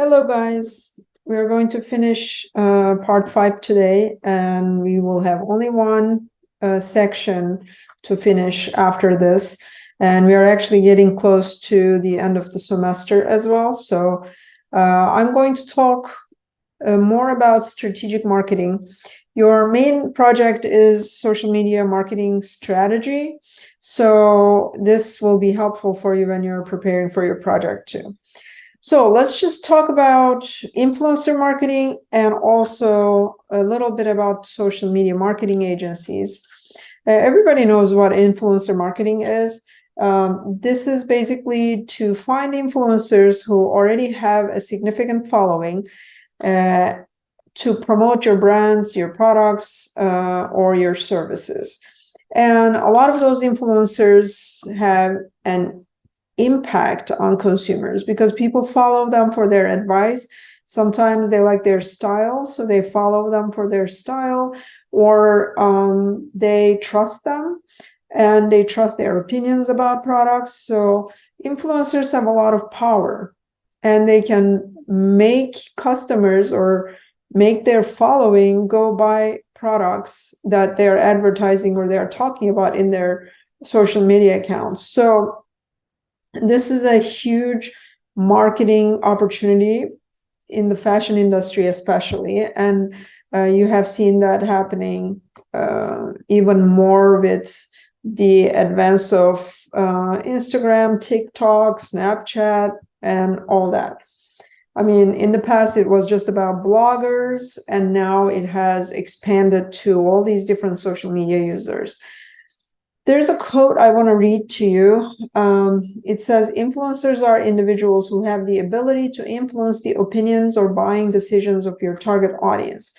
Hello, guys. We're going to finish part 5 today, and we will have only one section to finish after this. And we are actually getting close to the end of the semester as well. So I'm going to talk more about strategic marketing. Your main project is social media marketing strategy. So this will be helpful for you when you're preparing for your project too. So let's just talk about influencer marketing and also a little bit about social media marketing agencies. Everybody knows what influencer marketing is. This is basically to find influencers who already have a significant following to promote your brands, your products, or your services. And a lot of those influencers have an impact on consumers because people follow them for their advice. Sometimes they like their style, so they follow them for their style, or they trust them and they trust their opinions about products. So influencers have a lot of power, and they can make customers or make their following go buy products that they're advertising or they're talking about in their social media accounts. So this is a huge marketing opportunity in the fashion industry, especially. And you have seen that happening even more with the advance of Instagram, TikTok, Snapchat, and all that. I mean, in the past, it was just about bloggers, and now it has expanded to all these different social media users. There's a quote I want to read to you. It says, influencers are individuals who have the ability to influence the opinions or buying decisions of your target audience.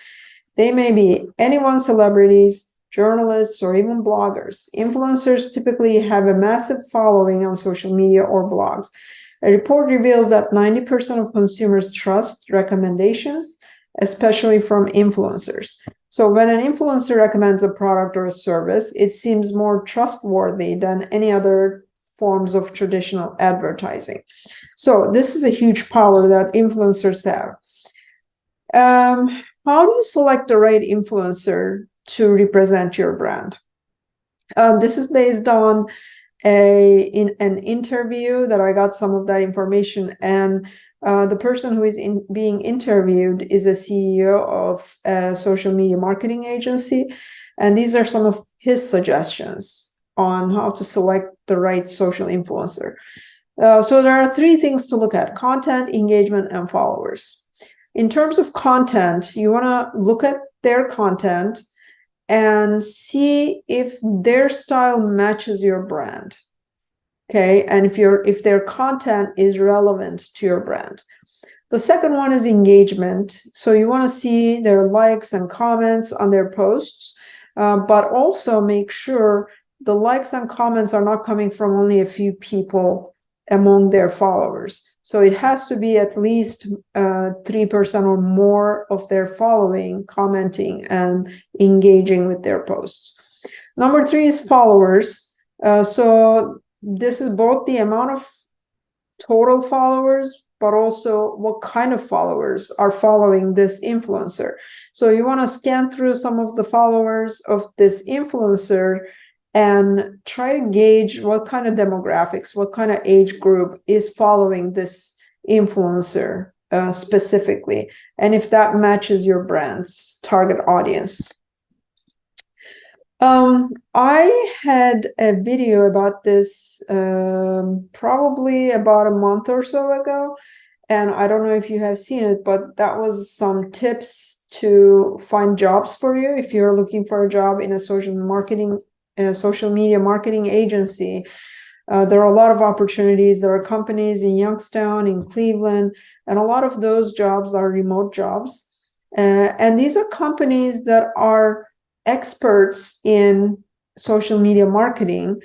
They may be anyone, celebrities, journalists, or even bloggers. Influencers typically have a massive following on social media or blogs. A report reveals that 90% of consumers trust recommendations, especially from influencers. So when an influencer recommends a product or a service, it seems more trustworthy than any other forms of traditional advertising. So this is a huge power that influencers have. How do you select the right influencer to represent your brand? This is based on in an interview that I got some of that information, and the person who is being interviewed is a CEO of a social media marketing agency, and these are some of his suggestions on how to select the right social influencer. So there are 3 things to look at: content, engagement, and followers. In terms of content, you want to look at their content and see if their style matches your brand. Okay, and if their content is relevant to your brand. The second one is engagement. So you want to see their likes and comments on their posts, but also make sure the likes and comments are not coming from only a few people among their followers. So it has to be at least 3% or more of their following commenting and engaging with their posts. Number 3 is followers. So this is both the amount of total followers, but also what kind of followers are following this influencer. So you want to scan through some of the followers of this influencer and try to gauge what kind of demographics, what kind of age group is following this influencer specifically, and if that matches your brand's target audience. I had a video about this probably about a month or so ago, and I don't know if you have seen it, but that was some tips to find jobs for you if you're looking for a job in a social media marketing agency. There are a lot of opportunities. There are companies in Youngstown, in Cleveland, and a lot of those jobs are remote jobs. And these are companies that are experts in social media marketing,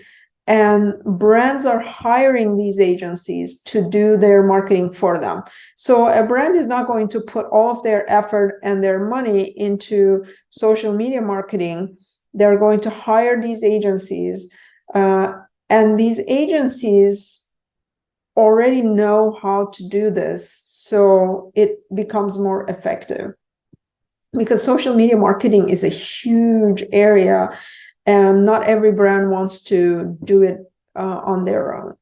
and brands are hiring these agencies to do their marketing for them. So a brand is not going to put all of their effort and their money into social media marketing. They're going to hire these agencies, and these agencies already know how to do this, so it becomes more effective. Because social media marketing is a huge area, and not every brand wants to do it on their own.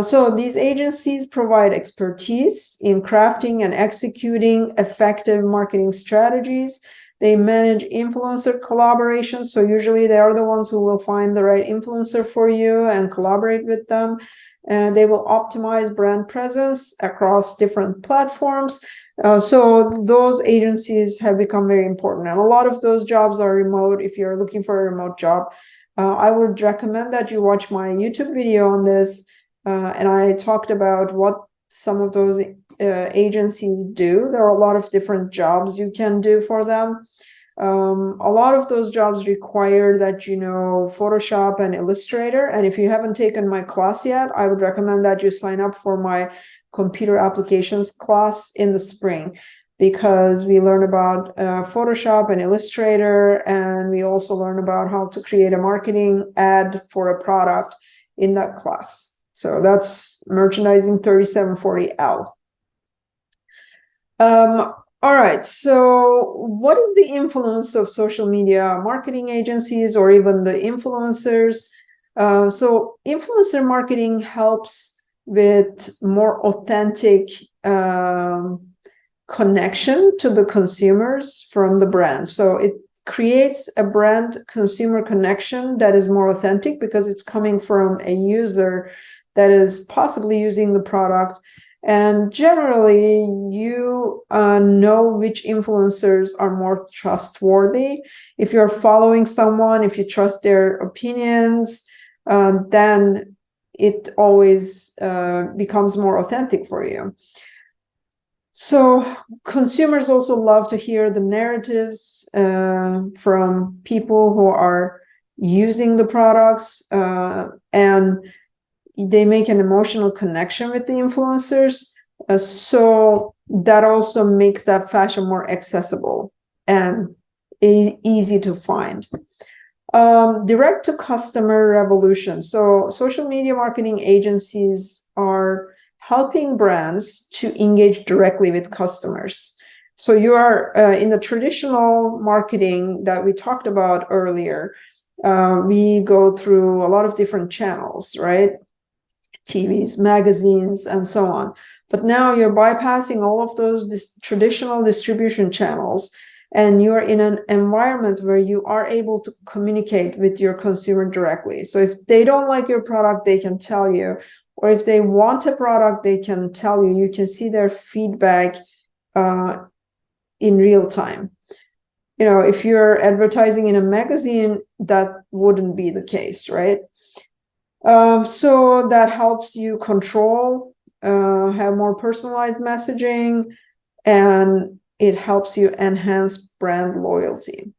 So these agencies provide expertise in crafting and executing effective marketing strategies. They manage influencer collaboration. So usually they are the ones who will find the right influencer for you and collaborate with them. And they will optimize brand presence across different platforms. So those agencies have become very important. And a lot of those jobs are remote. If you're looking for a remote job, I would recommend that you watch my YouTube video on this. And I talked about what some of those agencies do. There are a lot of different jobs you can do for them. A lot of those jobs require that you know Photoshop and Illustrator. And if you haven't taken my class yet, I would recommend that you sign up for my computer applications class in the spring, because we learn about Photoshop and Illustrator, and we also learn about how to create a marketing ad for a product in that class. So that's Merchandising 3740L. All right, so what is the influence of social media marketing agencies or even the influencers? So influencer marketing helps with more authentic connection to the consumers from the brand. So it creates a brand consumer connection that is more authentic because it's coming from a user that is possibly using the product. And generally, you know which influencers are more trustworthy. If you're following someone, if you trust their opinions, then it always becomes more authentic for you. So consumers also love to hear the narratives from people who are using the products, and they make an emotional connection with the influencers. So that also makes that fashion more accessible and easy to find. Direct to customer revolution. So social media marketing agencies are helping brands to engage directly with customers. So you are in the traditional marketing that we talked about earlier. We go through a lot of different channels, right? TVs, magazines, and so on. But now you're bypassing all of those traditional distribution channels, and you're in an environment where you are able to communicate with your consumer directly. So if they don't like your product, they can tell you, or if they want a product, they can tell you. You can see their feedback in real time. You know, if you're advertising in a magazine, that wouldn't be the case, right? So that helps you control, have more personalized messaging, and it helps you enhance brand loyalty.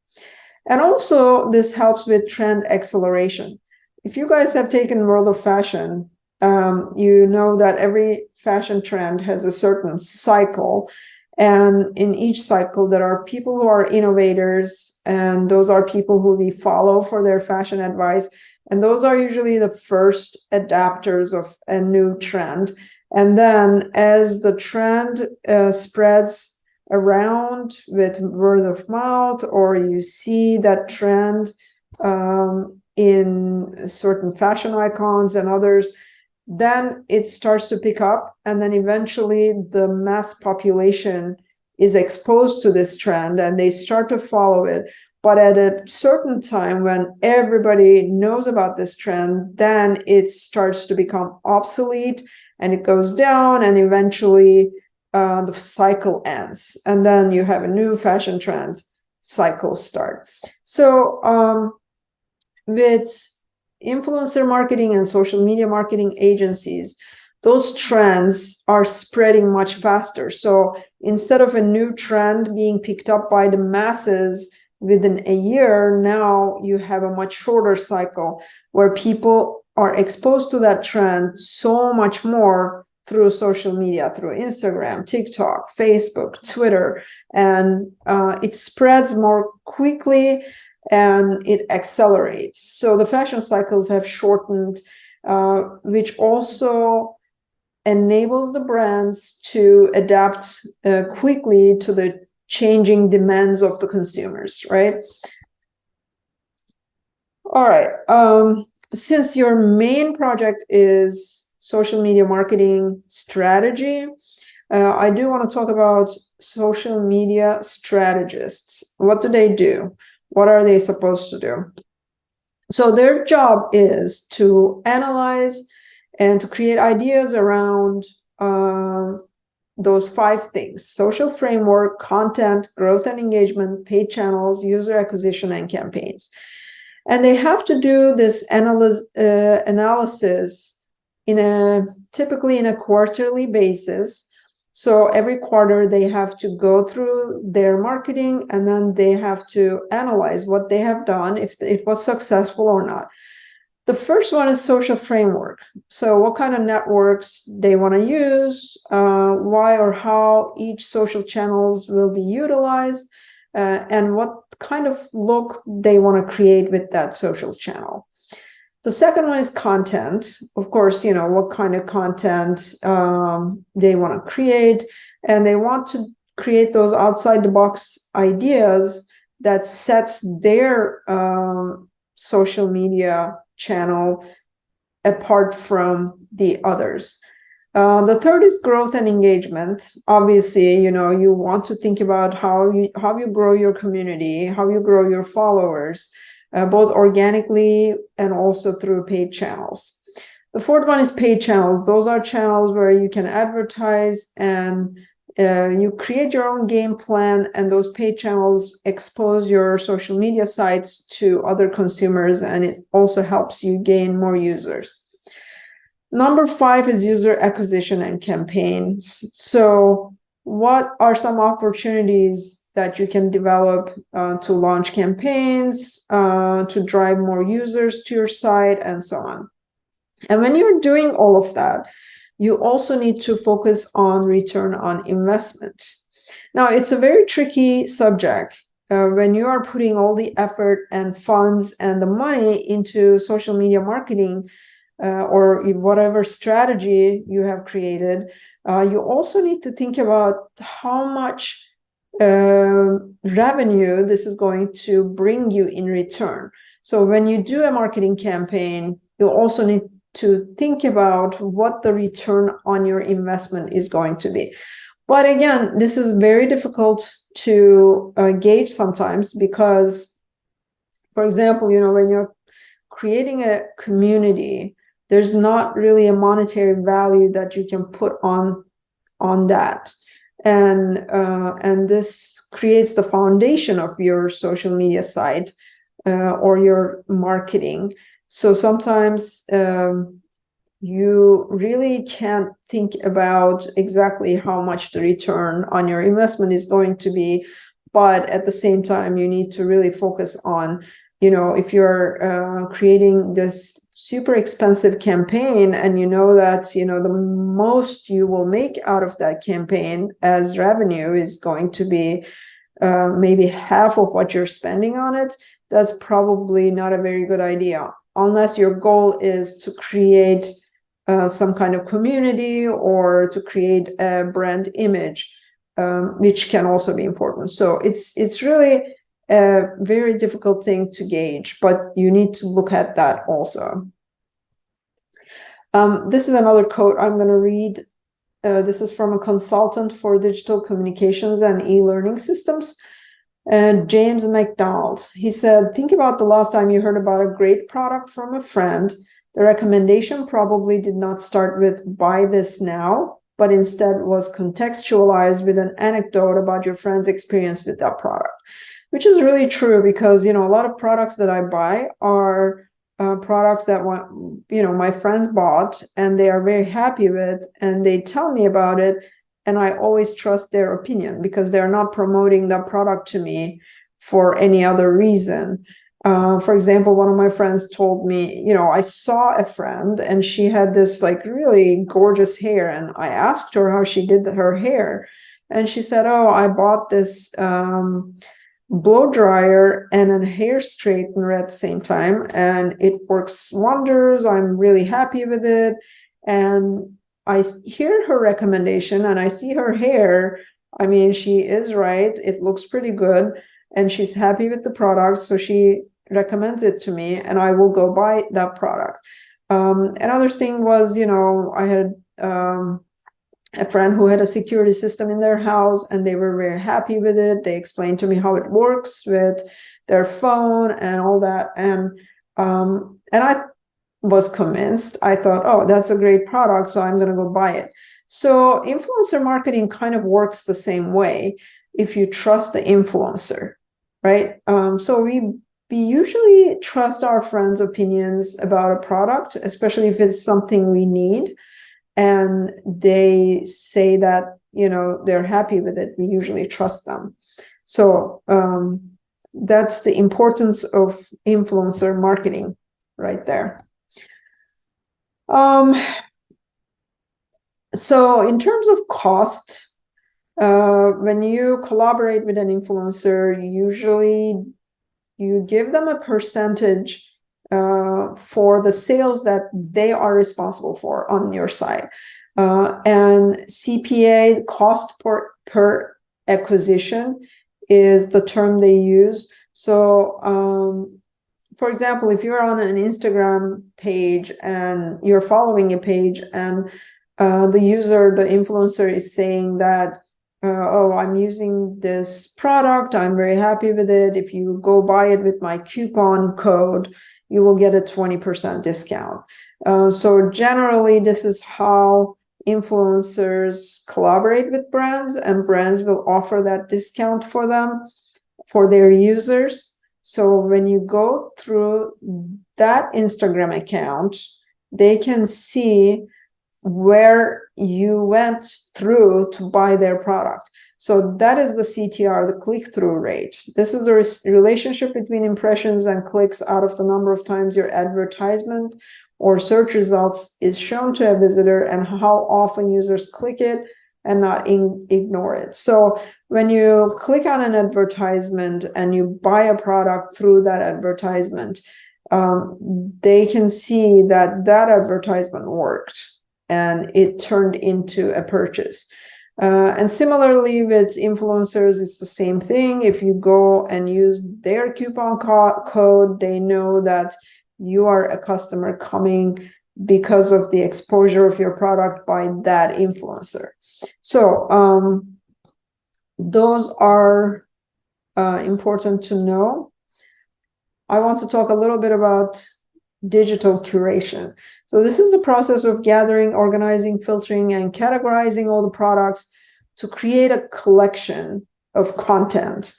And also, this helps with trend acceleration. If you guys have taken World of Fashion, you know that every fashion trend has a certain cycle. And in each cycle, there are people who are innovators, and those are people who we follow for their fashion advice. And those are usually the first adapters of a new trend. And then as the trend spreads around with word of mouth, or you see that trend in certain fashion icons and others, then it starts to pick up. And then eventually the mass population is exposed to this trend and they start to follow it. But at a certain time when everybody knows about this trend, then it starts to become obsolete and it goes down, and eventually the cycle ends. And then you have a new fashion trend cycle start. So with influencer marketing and social media marketing agencies, those trends are spreading much faster. So instead of a new trend being picked up by the masses within a year, now you have a much shorter cycle where people are exposed to that trend so much more through social media, through Instagram, TikTok, Facebook, Twitter, and it spreads more quickly and it accelerates. So the fashion cycles have shortened, which also enables the brands to adapt quickly to the changing demands of the consumers, right? All right. Since your main project is social media marketing strategy, I do want to talk about social media strategists. What do they do? What are they supposed to do? So their job is to analyze and to create ideas around those 5 things: social framework, content, growth and engagement, paid channels, user acquisition, and campaigns. And they have to do this analysis typically in a quarterly basis. So every quarter they have to go through their marketing, and then they have to analyze what they have done, if it was successful or not. The first one is social framework. So what kind of networks they want to use, why or how each social channels will be utilized, and what kind of look they want to create with that social channel. The second one is content. Of course, what kind of content they want to create, and they want to create those outside the box ideas that sets their social media channel apart from the others. The third is growth and engagement. Obviously, you want to think about how you grow your community, how you grow your followers, both organically and also through paid channels. The fourth one is paid channels. Those are channels where you can advertise, and you create your own game plan, and those paid channels expose your social media sites to other consumers, and it also helps you gain more users. Number 5 is user acquisition and campaigns. So what are some opportunities that you can develop to launch campaigns, to drive more users to your site, and so on? And when you're doing all of that, you also need to focus on return on investment. Now, it's a very tricky subject. When you are putting all the effort and funds and the money into social media marketing, or whatever strategy you have created, you also need to think about how much revenue this is going to bring you in return. So when you do a marketing campaign, you also need to think about what the return on your investment is going to be. But again, this is very difficult to gauge sometimes, because, for example, when you're creating a community, there's not really a monetary value that you can put on that. And this creates the foundation of your social media site or your marketing. So sometimes you really can't think about exactly how much the return on your investment is going to be. But at the same time, you need to really focus on, if you're creating this super expensive campaign, and that the most you will make out of that campaign as revenue is going to be maybe half of what you're spending on it, that's probably not a very good idea, unless your goal is to create some kind of community or to create a brand image, which can also be important. So it's really a very difficult thing to gauge, but you need to look at that also. This is another quote I'm going to read. This is from a consultant for digital communications and e-learning systems, James McDonald. He said, think about the last time you heard about a great product from a friend. The recommendation probably did not start with buy this now, but instead was contextualized with an anecdote about your friend's experience with that product, which is really true, because a lot of products that I buy are products that my friends bought and they are very happy with, and they tell me about it, and I always trust their opinion because they're not promoting the product to me for any other reason. For example, one of my friends told me, I saw a friend and she had this really gorgeous hair, and I asked her how she did her hair, and she said, oh, I bought this blow dryer and a hair straightener at the same time, and it works wonders. I'm really happy with it. And I hear her recommendation and I see her hair. I mean, she is right. It looks pretty good and she's happy with the product. So she recommends it to me and I will go buy that product. Another thing was, I had a friend who had a security system in their house and they were very happy with it. They explained to me how it works with their phone and all that. And I was convinced. I thought, oh, that's a great product, so I'm going to go buy it. So influencer marketing kind of works the same way if you trust the influencer, right? So we usually trust our friends' opinions about a product, especially if it's something we need, and they say that they're happy with it. We usually trust them. So that's the importance of influencer marketing right there. So in terms of cost, when you collaborate with an influencer, usually you give them a percentage for the sales that they are responsible for on your side. And CPA, cost per acquisition, is the term they use. So for example, if you're on an Instagram page and you're following a page and the influencer is saying that, oh, I'm using this product, I'm very happy with it. If you go buy it with my coupon code, you will get a 20% discount. So generally, this is how influencers collaborate with brands, and brands will offer that discount for them, for their users. So when you go through that Instagram account, they can see where you went through to buy their product. So that is the CTR, the click-through rate. This is the relationship between impressions and clicks out of the number of times your advertisement or search results is shown to a visitor and how often users click it and not ignore it. So when you click on an advertisement and you buy a product through that advertisement, they can see that that advertisement worked and it turned into a purchase. And similarly with influencers, it's the same thing. If you go and use their coupon code, they know that you are a customer coming because of the exposure of your product by that influencer. So those are important to know. I want to talk a little bit about digital curation. So this is the process of gathering, organizing, filtering, and categorizing all the products to create a collection of content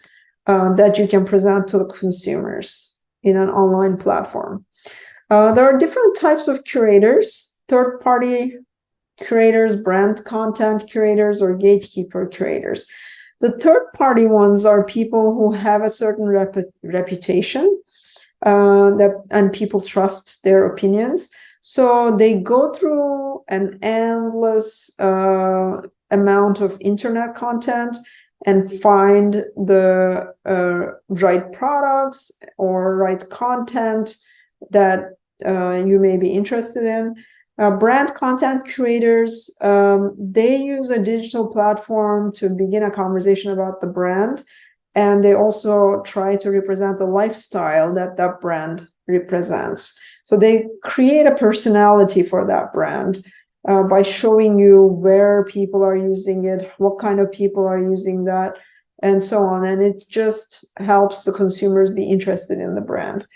that you can present to the consumers in an online platform. There are different types of curators: third-party curators, brand content curators, or gatekeeper curators. The third-party ones are people who have a certain reputation and people trust their opinions. So they go through an endless amount of internet content and find the right products or right content that you may be interested in. Brand content creators, they use a digital platform to begin a conversation about the brand, and they also try to represent the lifestyle that that brand represents. So they create a personality for that brand by showing you where people are using it, what kind of people are using that, and so on. And it just helps the consumers be interested in the brand.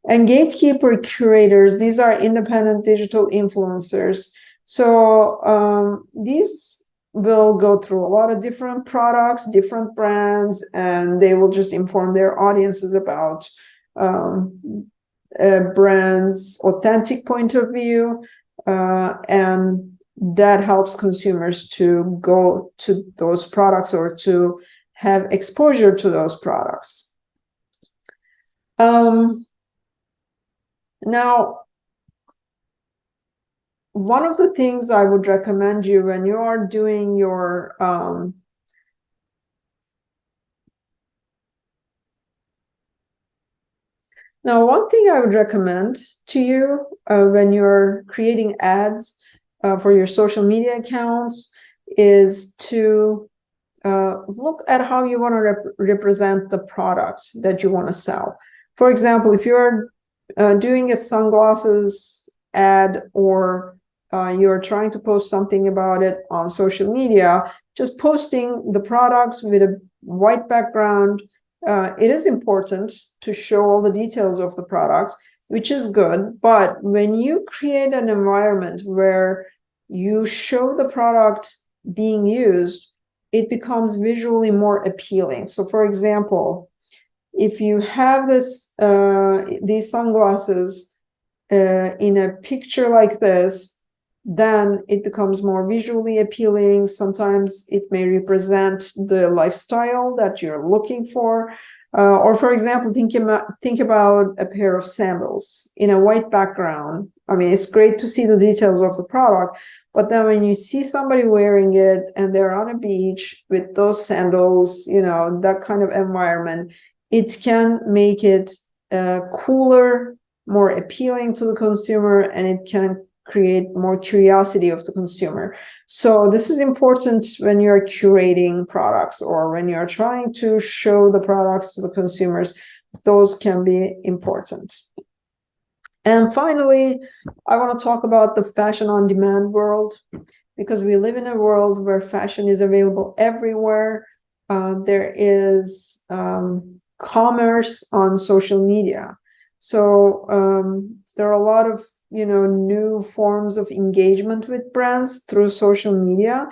And gatekeeper curators, these are independent digital influencers. So these will go through a lot of different products, different brands, and they will just inform their audiences about a brand's authentic point of view, and that helps consumers to go to those products or to have exposure to those products. Now, one of the things I would recommend you when you are doing your now, one thing I would recommend to you when you're creating ads for your social media accounts is to look at how you want to represent the products that you want to sell. For example, if you're doing a sunglasses ad, or you're trying to post something about it on social media, just posting the products with a white background. It is important to show all the details of the product, which is good. But when you create an environment where you show the product being used, it becomes visually more appealing. So, for example, if you have these sunglasses in a picture like this, then it becomes more visually appealing. Sometimes it may represent the lifestyle that you're looking for. Or, for example, think about a pair of sandals in a white background. I mean, it's great to see the details of the product, but then when you see somebody wearing it and they're on a beach with those sandals, that kind of environment, it can make it cooler, more appealing to the consumer, and it can create more curiosity of the consumer. So this is important when you're curating products or when you're trying to show the products to the consumers. Those can be important. And finally, I want to talk about the fashion on demand world, because we live in a world where fashion is available everywhere. There is commerce on social media. So there are a lot of new forms of engagement with brands through social media,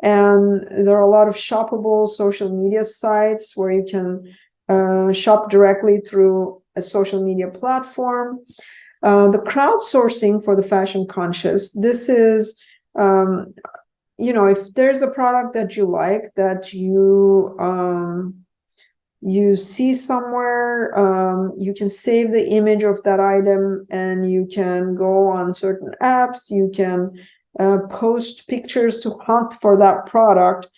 and there are a lot of shoppable social media sites where you can shop directly through a social media platform. The crowdsourcing for the fashion conscious, this is if there's a product that you like, that you see somewhere, you can save the image of that item, and you can go on certain apps, you can post pictures to hunt for that product.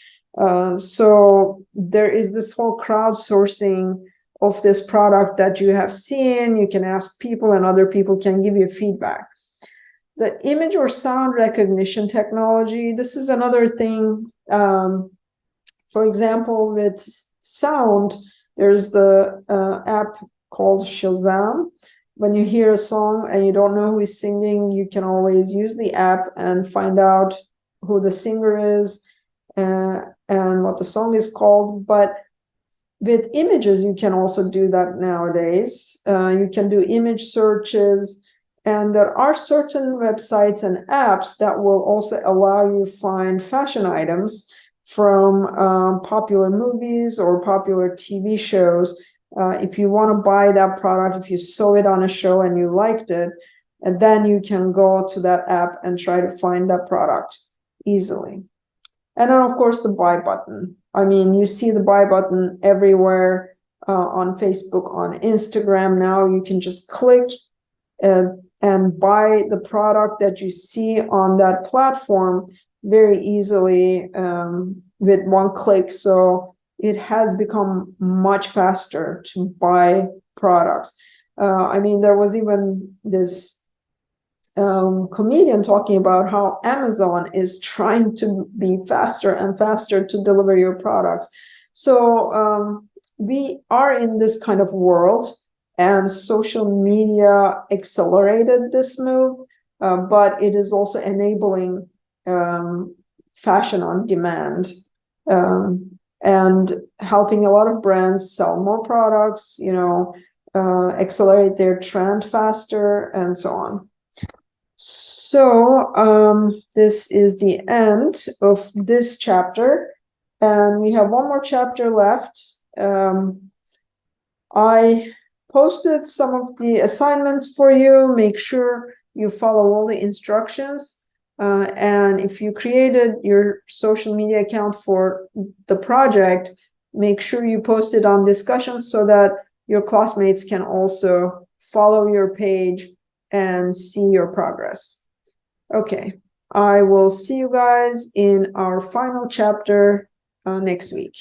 So there is this whole crowdsourcing of this product that you have seen. You can ask people, and other people can give you feedback. The image or sound recognition technology, this is another thing. For example, with sound, there's the app called Shazam. When you hear a song and you don't know who is singing, you can always use the app and find out who the singer is and what the song is called. But with images, you can also do that nowadays. You can do image searches, and there are certain websites and apps that will also allow you to find fashion items from popular movies or popular TV shows. If you want to buy that product, if you saw it on a show and you liked it, and then you can go to that app and try to find that product easily. And then, of course, the buy button. I mean, you see the buy button everywhere on Facebook, on Instagram. Now you can just click and buy the product that you see on that platform very easily with one click. So it has become much faster to buy products. I mean, there was even this comedian talking about how Amazon is trying to be faster and faster to deliver your products. So we are in this kind of world, and social media accelerated this move, but it is also enabling fashion on demand and helping a lot of brands sell more products, accelerate their trend faster, and so on. So this is the end of this chapter, and we have one more chapter left. I posted some of the assignments for you. Make sure you follow all the instructions. And if you created your social media account for the project, make sure you post it on discussions so that your classmates can also follow your page and see your progress. Okay, I will see you guys in our final chapter next week.